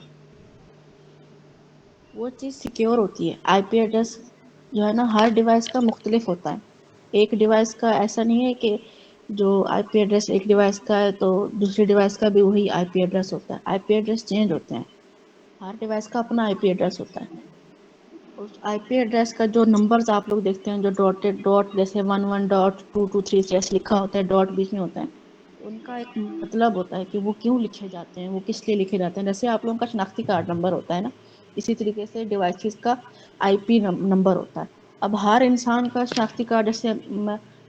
वो चीज़ सिक्योर होती है। आईपी एड्रेस जो है ना, हर डिवाइस का मुख्तलिफ होता है। एक डिवाइस का ऐसा नहीं है कि जो आईपी एड्रेस एक डिवाइस का है तो दूसरी डिवाइस का भी वही आईपी एड्रेस होता है। आईपी एड्रेस चेंज होते हैं, हर डिवाइस का अपना आईपी एड्रेस होता है। उस आईपी एड्रेस का जो नंबर्स आप लोग देखते हैं, जो डॉटेड डॉट, जैसे 11.223 ऐसे लिखा होता है, डॉट बीच में होता है, उनका एक मतलब होता है कि वो क्यों लिखे जाते हैं, वो किस लिए लिखे जाते हैं। जैसे आप लोगों का शनाख्ती कार्ड नंबर होता है ना, इसी तरीके से डिवाइसेस का आईपी नंबर होता है। अब हर इंसान का शनाख्ती कार्ड, जैसे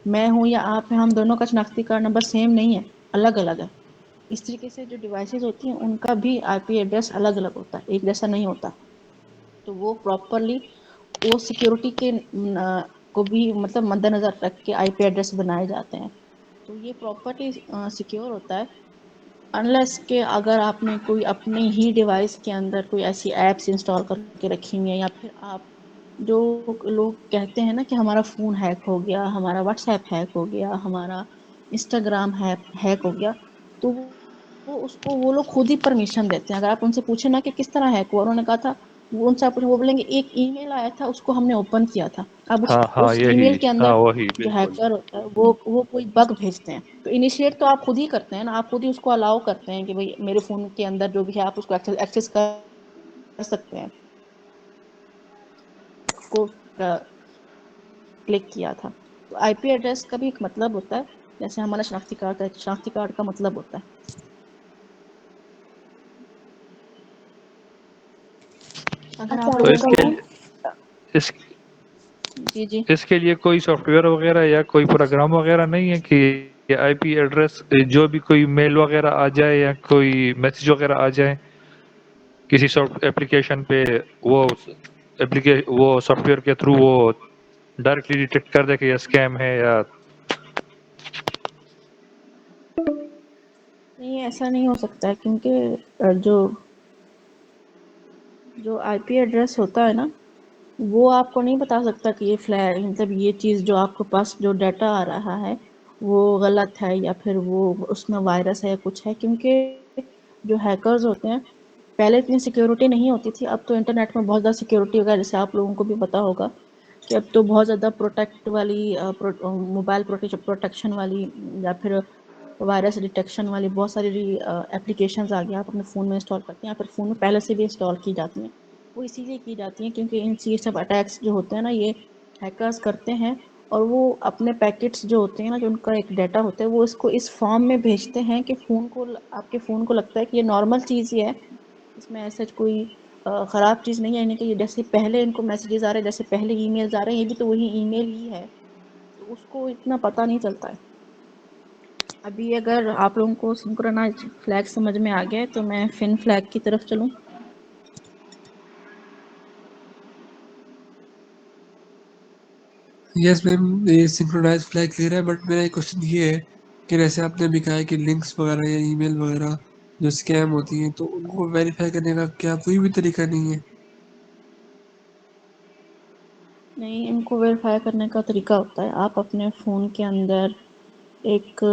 मैं हूँ या आप हैं, हम दोनों का शनाख्ती कार्ड नंबर सेम नहीं है, अलग अलग है। इस तरीके से जो डिवाइसेस होती हैं उनका भी आईपी एड्रेस अलग अलग होता है, एक जैसा नहीं होता। तो वो प्रॉपरली वो सिक्योरिटी के को भी मतलब मद्देनज़र रख के आईपी एड्रेस बनाए जाते हैं। तो ये प्रॉपरली सिक्योर होता है, अनलेस के अगर आपने कोई अपने ही डिवाइस के अंदर कोई ऐसी ऐप्स इंस्टॉल करके रखी हुई है, या फिर आप, जो लोग कहते हैं ना कि हमारा फ़ोन हैक हो गया, हमारा व्हाट्सएप हैक हो गया, हमारा इंस्टाग्राम हैक हो गया, तो वो लोग खुद ही परमिशन देते हैं। अगर आप उनसे पूछे ना कि किस तरह हैक हुआ, उन्होंने कहा था, वो उनसे आप पूछे, वो बोलेंगे एक ईमेल आया था, उसको हमने ओपन किया था। अब हाँ हाँ, उस यही, ईमेल के हाँ अंदर वही जो बिल्कुल। हैकर होता है वो कोई बग भेजते हैं। तो इनिशिएट तो आप खुद ही करते हैं ना, आप खुद ही उसको अलाउ करते हैं कि भाई मेरे फ़ोन के अंदर जो भी है आप उसको एक्सेस कर सकते हैं। को क्लिक किया था। तो आईपी एड्रेस का भी एक मतलब होता है, जैसे हमारा शनाख्ती कार्ड का मतलब होता है। अगर आप तो लोगों इसके को इस जी इसके लिए कोई सॉफ्टवेयर वगैरह या कोई प्रोग्राम वगैरह नहीं है कि आईपी एड्रेस जो भी कोई मेल वगैरह आ जाए या कोई मैसेज वगैरह आ जाए किसी सॉफ्ट एप्लीकेशन पे, वो सॉफ्टवेयर के थ्रू वो डायरेक्टली डिटेक्ट कर दे कि ये स्कैम है या? नहीं, ऐसा नहीं हो सकता है, क्योंकि जो आईपी एड्रेस होता है ना, वो आपको नहीं बता सकता कि ये फ्लैग, मतलब ये चीज़ जो आपके पास जो डाटा आ रहा है वो गलत है या फिर वो उसमें वायरस है या कुछ है। क्योंकि जो हैकर्स होते हैं, पहले इतनी सिक्योरिटी नहीं होती थी, अब तो इंटरनेट में बहुत ज़्यादा सिक्योरिटी हो गया। जैसे आप लोगों को भी पता होगा कि अब तो बहुत ज़्यादा प्रोटेक्ट वाली मोबाइल प्रोटेक्शन वाली या फिर वायरस डिटेक्शन वाली बहुत सारी एप्लीकेशंस आ गई, आप अपने फ़ोन में इंस्टॉल करते हैं या फिर फ़ोन में पहले से भी इंस्टॉल की जाती हैं। वो इसीलिए की जाती हैं क्योंकि ये सब अटैक्स जो होते हैं ना, ये हैकर्स करते हैं, और वो अपने पैकेट्स जो होते हैं ना, जो उनका एक डाटा होता है, वो इसको इस फॉर्म में भेजते हैं कि आपके फ़ोन को लगता है कि ये नॉर्मल चीज़ ही है, इसमें ऐसा कोई ख़राब चीज़ नहीं है। यानी कि जैसे पहले इनको मैसेजेस आ रहे हैं, जैसे पहले ईमेल्स आ रहे हैं, ये भी तो वही ईमेल ही है। तो उसको इतना पता नहीं चलता है। अभी अगर आप लोगों को सिंक्रोनाइज फ्लैग समझ में आ गया है तो मैं फिन फ्लैग की तरफ चलूँ। यस मैम, ये सिंक्रोनाइज फ्लैग क्लियर है, बट मेरा एक क्वेश्चन ये है कि जैसे आपने अभी कहा है कि लिंक्स वगैरह या ईमेल वगैरह जो स्कैम होती हैं, तो उनको वेरीफाई करने का क्या कोई भी तरीका नहीं है? नहीं, इनको वेरीफाई करने का तरीका होता है, आप अपने फ़ोन के अंदर एक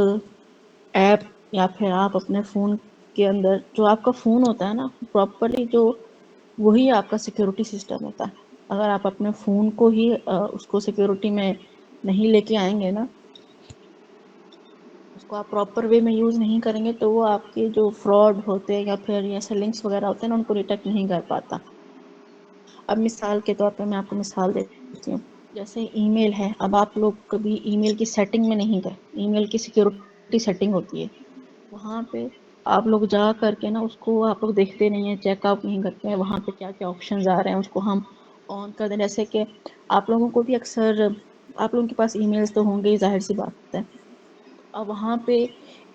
ऐप या फिर आप अपने फ़ोन के अंदर जो आपका फ़ोन होता है ना, प्रॉपरली जो वही आपका सिक्योरिटी सिस्टम होता है। अगर आप अपने फ़ोन को ही उसको सिक्योरिटी में नहीं लेके आएंगे ना, उसको आप प्रॉपर वे में यूज़ नहीं करेंगे, तो वो आपके जो फ्रॉड होते हैं या फिर ऐसे लिंक्स वगैरह होते हैं ना, उनको डिटेक्ट नहीं कर पाता। अब मिसाल के तौर पे मैं आपको मिसाल देती हूँ, जैसे ईमेल है। अब आप लोग कभी ईमेल की सेटिंग में नहीं गए, ईमेल की सिक्योरिटी सेटिंग होती है, वहाँ पे आप लोग जा करके ना उसको आप लोग देखते नहीं हैं, चेकआउट नहीं करते हैं वहाँ पे क्या क्या ऑप्शंस आ रहे हैं, उसको हम ऑन कर दें। जैसे कि आप लोगों को भी अक्सर, आप लोगों के पास ईमेल्स तो होंगे ही, जाहिर सी बात है। अब वहाँ पे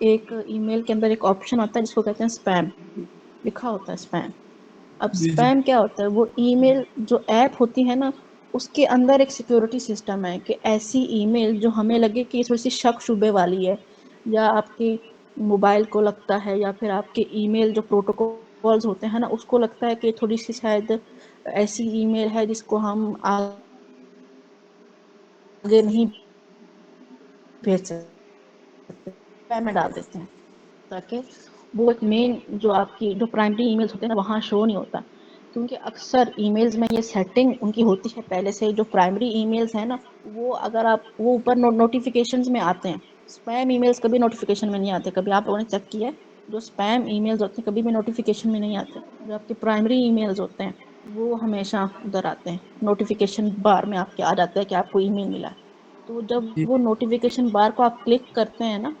एक ईमेल के अंदर एक ऑप्शन आता है जिसको कहते हैं स्पैम, लिखा होता है स्पैम। अब जी जी। स्पैम क्या होता है, वो ईमेल जो ऐप होती है ना, उसके अंदर एक सिक्योरिटी सिस्टम है कि ऐसी ईमेल जो हमें लगे कि थोड़ी सी शक शुबे वाली है, या आपके मोबाइल को लगता है, या फिर आपके ईमेल जो प्रोटोकॉल्स होते हैं ना, उसको लगता है कि थोड़ी सी शायद ऐसी ईमेल है जिसको हम आगे नहीं भेज सकते, स्पैम में डाल देते हैं, ताकि वो एक मेन जो आपकी जो प्राइमरी ईमेल्स होते हैं ना, वहाँ शो नहीं होता। क्योंकि अक्सर ईमेल्स में ये सेटिंग उनकी होती है पहले से, जो प्राइमरी ईमेल्स हैं ना, वो अगर आप वो ऊपर नोटिफिकेशंस में आते हैं। स्पैम ईमेल्स कभी नोटिफिकेशन में नहीं आते, कभी आप लोगों ने चेक किया है? जो स्पैम ईमेल्स होते हैं कभी भी नोटिफिकेशन में नहीं आते। जो आपके प्राइमरी ईमेल्स होते हैं वो हमेशा उधर आते हैं, नोटिफिकेशन बार में आपके आ जाता है कि आपको ईमेल मिला है। तो जब जी। वो नोटिफिकेशन बार को आप क्लिक करते हैं ना,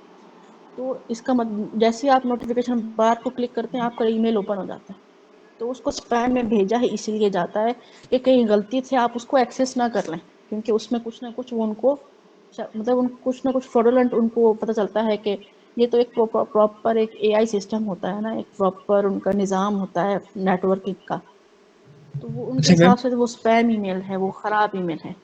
तो इसका मतलब जैसे ही आप नोटिफिकेशन बार को क्लिक करते हैं आपका ईमेल ओपन हो जाता है। तो उसको स्पैम में भेजा ही इसलिए जाता है कि कहीं गलती से आप उसको एक्सेस ना कर लें, क्योंकि उसमें कुछ ना कुछ वो उनको मतलब उन कुछ ना कुछ फ्रॉडुलेंट उनको पता चलता है कि ये तो एक प्रॉपर एक एआई सिस्टम होता है ना, एक प्रॉपर उनका निज़ाम होता है नेटवर्किंग का। तो वो उनके अच्छा मैम, हिसाब से तो वो स्पैम ईमेल है, वो ख़राब ईमेल है।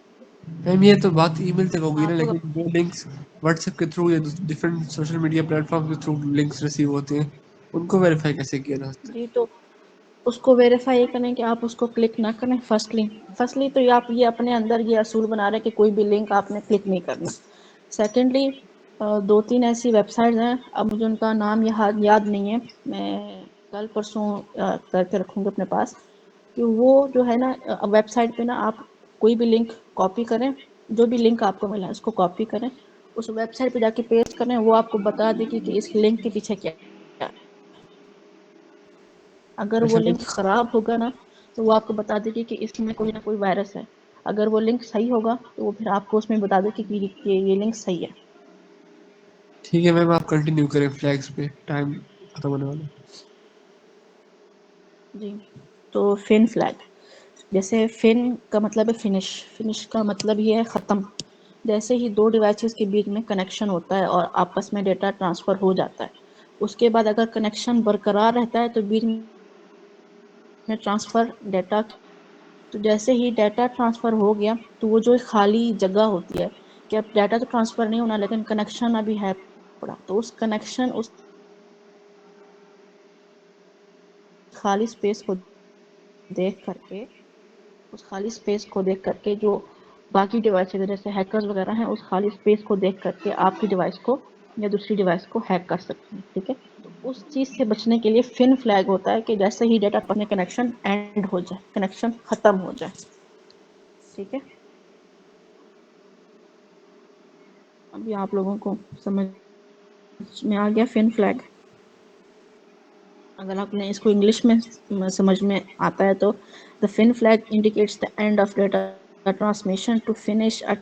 मैम ये तो बात ईमेल तक होगी ना, आप लोग लेकिन जो लिंक्स व्हाट्सएप के थ्रू या डिफरेंट सोशल मीडिया प्लेटफॉर्म के थ्रू लिंक्स रिसीव होते हैं, उनको वेरीफाई कैसे किया जा सकता है? जी, तो उसको वेरीफाई करें कि आप उसको क्लिक ना करें। फर्स्टली तो ये आप ये अपने अंदर ये असूल बना रहे हैं कि कोई भी लिंक आपने क्लिक नहीं करना। सेकेंडली, दो तीन ऐसी वेबसाइट्स हैं, अब मुझे उनका नाम याद नहीं है, मैं कल परसों करके रखूँगी अपने पास, कि वो जो है ना वेबसाइट पे ना आप कोई भी लिंक कॉपी करें, जो भी लिंक आपको मिला है उसको कॉपी करें, उस वेबसाइट पे जाके पेस्ट करें, वो आपको बता देगी कि इस लिंक के पीछे क्या है। अगर वो अच्छा मैम। लिंक ख़राब होगा ना, तो वो आपको बता देगी कि इसमें कोई ना कोई वायरस है। अगर वो लिंक सही होगा तो वो फिर आपको उसमें बता देगी कि ये लिंक सही है। ठीक है मैम, आप कंटिन्यू करें फ्लैग्स पे, टाइम खत्म होने वाला है। जी, तो फिन फ्लैग, जैसे फिन का मतलब है फिनिश, फिनिश का मतलब ये है ख़त्म। जैसे ही दो डिवाइसेस के बीच में कनेक्शन होता है और आपस में डेटा ट्रांसफ़र हो जाता है, उसके बाद अगर कनेक्शन बरकरार रहता है तो बीच में ट्रांसफ़र डेटा, तो जैसे ही डाटा ट्रांसफ़र हो गया तो वो जो खाली जगह होती है कि अब डाटा तो ट्रांसफ़र नहीं होना लेकिन कनेक्शन अभी है पड़ा, तो उस कनेक्शन उस खाली स्पेस को देख करके, उस खाली स्पेस को देख करके जो बाकी डिवाइस जैसे हैकर्स वगैरह हैं, उस खाली स्पेस को देख करके आपकी डिवाइस को या दूसरी डिवाइस को हैक कर सकते हैं। ठीक है, तो उस चीज़ से बचने के लिए फिन फ्लैग होता है कि जैसे ही डाटा पर कनेक्शन एंड हो जाए, कनेक्शन ख़त्म हो जाए। ठीक है, अभी आप लोगों को समझ में आ गया फिन फ्लैग? अगर आपने इसको इंग्लिश में समझ में आता है तो the FIN flag indicates the end of data transmission to finish a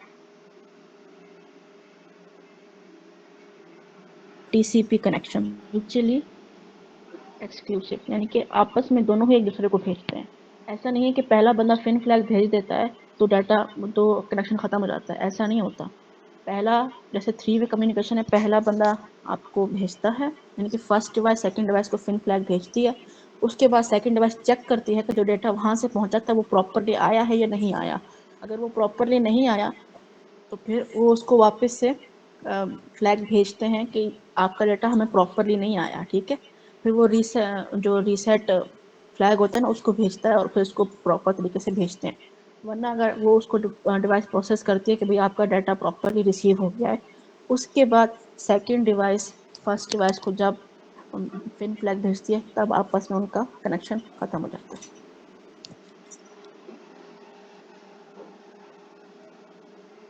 TCP connection mutually exclusive, यानी कि आपस में दोनों ही एक दूसरे को भेजते हैं। ऐसा नहीं है कि पहला बंदा फिन फ्लैग भेज देता है तो डाटा तो कनेक्शन ख़त्म हो जाता है, ऐसा नहीं होता। पहला जैसे 3 वे कम्युनिकेशन है, पहला बंदा आपको भेजता है, यानी कि फर्स्ट डिवाइस सेकंड डिवाइस को फिन फ्लैग भेजती है। उसके बाद सेकंड डिवाइस चेक करती है कि जो डेटा वहाँ से पहुँचा था वो प्रॉपरली आया है या नहीं आया। अगर वो प्रॉपरली नहीं आया तो फिर वो उसको वापस से फ्लैग भेजते हैं कि आपका डेटा हमें प्रॉपरली नहीं आया, ठीक है। फिर वो रीसेट फ्लैग होता है ना, उसको भेजता है और फिर उसको प्रॉपर तरीके से भेजते हैं। वरना अगर वो उसको डिवाइस प्रोसेस करती है कि भाई आपका डाटा प्रॉपरली रिसीव हो गया है, उसके बाद सेकंड डिवाइस फर्स्ट डिवाइस को जब फिन फ्लैग भेजती है तब आपस में उनका कनेक्शन खत्म हो जाता है।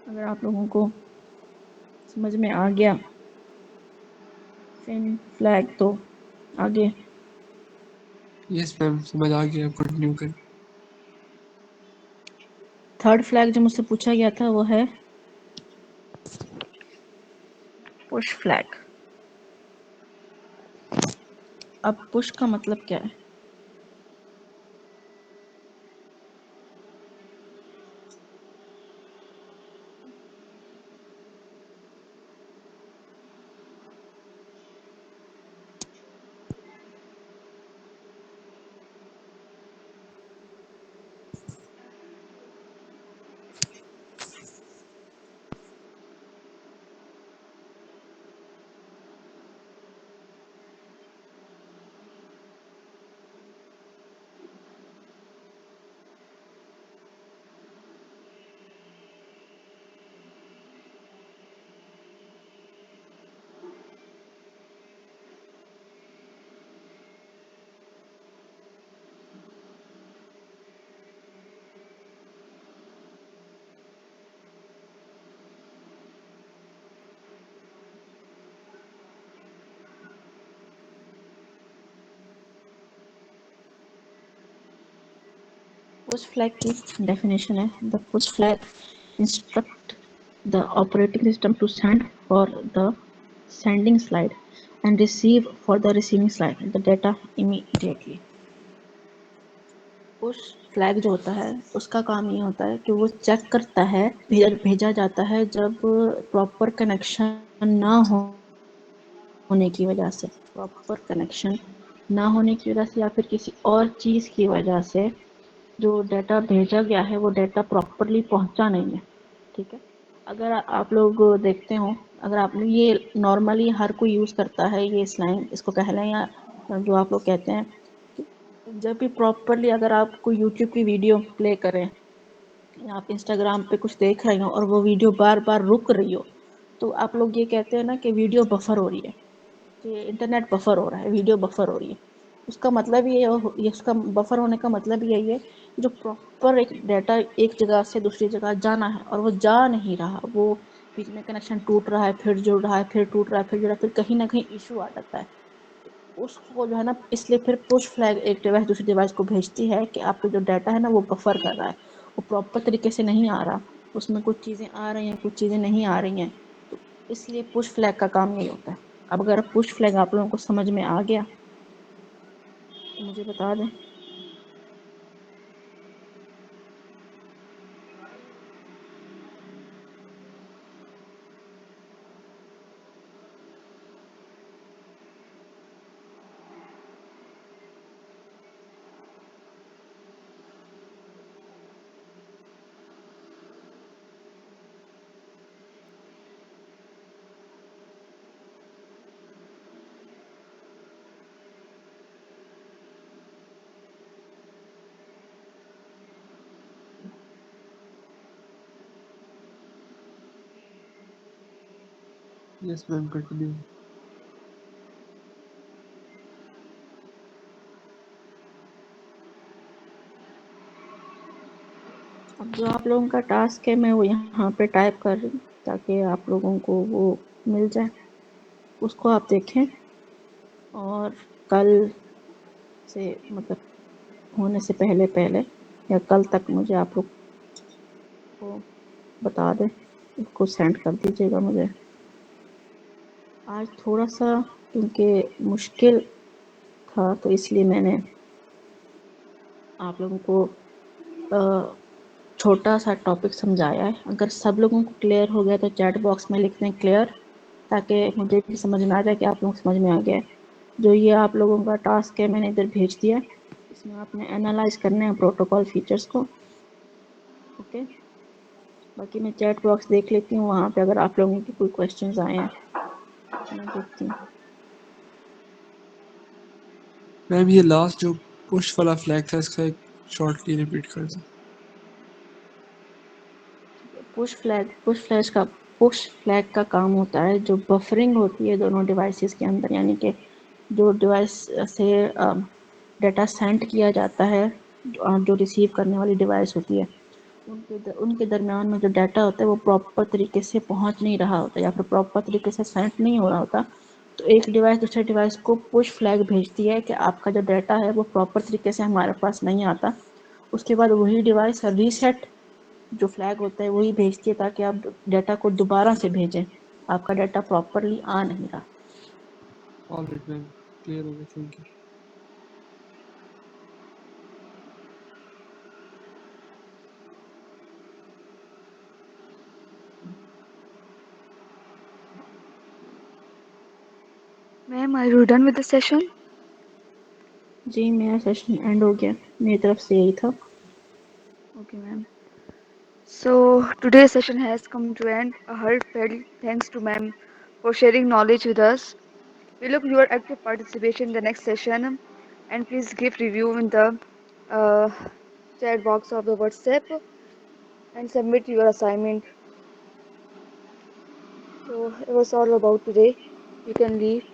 अगर आप लोगों को समझ में आ गया फिन फ्लैग तो आगे यस मैम, समझ आ गया, कंटिन्यू करें। थर्ड फ्लैग जो मुझसे पूछा गया था वो है पुश फ्लैग। अब पुश का मतलब क्या है? पुश फ्लैग की डेफिनेशन है, the push flag instruct the operating system to send for the sending slide and receive for the receiving slide the data immediately. Push flag जो होता है उसका काम ये होता है कि वो चेक करता है, भेजा जाता है जब प्रॉपर कनेक्शन ना होने की वजह से, प्रॉपर कनेक्शन ना होने की वजह से या फिर किसी और चीज़ की वजह से जो डाटा भेजा गया है वो डाटा प्रॉपरली पहुंचा नहीं है, ठीक है। अगर आप लोग देखते हो, अगर आप ये नॉर्मली हर कोई यूज़ करता है ये स्लैंग, इसको कह लें या जो आप लोग कहते हैं, जब भी प्रॉपरली अगर आप कोई यूट्यूब की वीडियो प्ले करें या आप इंस्टाग्राम पे कुछ देख रहे हो और वो वीडियो बार बार रुक रही हो, तो आप लोग ये कहते हैं ना कि वीडियो बफर हो रही है, कि इंटरनेट बफर हो रहा है, वीडियो बफर हो रही है। उसका मतलब ये इसका बफर होने का मतलब यही है, जो प्रॉपर एक डाटा एक जगह से दूसरी जगह जाना है और वो जा नहीं रहा, वो बीच में कनेक्शन टूट रहा है, फिर जुड़ रहा है, फिर टूट रहा है, फिर जुड़ रहा है, फिर कहीं ना कहीं इशू आ जाता है। उसको जो है ना, इसलिए फिर पुश फ्लैग एक डिवाइस दूसरी डिवाइस को भेजती है कि आपका जो डाटा है ना वो बफर कर रहा है, वो प्रॉपर तरीके से नहीं आ रहा, उसमें कुछ चीज़ें आ रही हैं, कुछ चीज़ें नहीं आ रही हैं, तो इसलिए पुश फ्लैग का काम यही होता है। अब अगर पुश फ्लैग आप लोगों को समझ में आ गया तो मुझे बता दें। Yes ma'am, continue. अब जो आप लोगों का टास्क है मैं वो यहाँ पे टाइप कर रही हूँ ताकि आप लोगों को वो मिल जाए, उसको आप देखें और कल से मतलब होने से पहले पहले या कल तक मुझे आप लोग को बता दें, उसको सेंड कर दीजिएगा मुझे। आज थोड़ा सा क्योंकि मुश्किल था तो इसलिए मैंने आप लोगों को छोटा सा टॉपिक समझाया है। अगर सब लोगों को क्लियर हो गया तो चैट बॉक्स में लिख दें क्लियर, ताकि मुझे भी समझ में आ जाए कि आप लोग समझ में आ गया है। जो ये आप लोगों का टास्क है मैंने इधर भेज दिया, इसमें आपने एनालाइज करना है प्रोटोकॉल फीचर्स को। ओके, बाकी मैं चैट बॉक्स देख लेती हूँ, वहाँ पे अगर आप लोगों के कोई क्वेश्चंस आए हैं तो मैं देखती हूँ। मैम ये लास्ट जो पुश वाला फ्लैग था इसका एक शॉर्टली रिपीट कर दो। पुश फ्लैग का काम होता है जो बफरिंग होती है दोनों डिवाइसेस के अंदर, यानी कि जो डिवाइस से डाटा सेंड किया जाता है, जो रिसीव करने वाली डिवाइस होती है, उनके दरमियान में जो डाटा होता है वो प्रॉपर तरीके से पहुंच नहीं रहा होता या फिर प्रॉपर तरीके से सेंड नहीं हो रहा होता, तो एक डिवाइस दूसरे डिवाइस को पुश फ्लैग भेजती है कि आपका जो डाटा है वो प्रॉपर तरीके से हमारे पास नहीं आता। उसके बाद वही डिवाइस रीसेट जो फ्लैग होता है वही भेजती है ताकि आप डाटा को दोबारा से भेजें, आपका डाटा प्रॉपरली आ नहीं रहा। ऑलराइट मैम, क्लियर हो गया, thank you. Ma'am, are you done with the session? जी मेरा सेशन एंड हो गया, मेरी तरफ से यही था। Okay, ma'am. So today's session has come to end. A heartfelt thanks to ma'am for sharing knowledge with us. We look your active participation in the next session, and please give review in the uh, chat box of the WhatsApp and submit your assignment. So it was all about today. You can leave.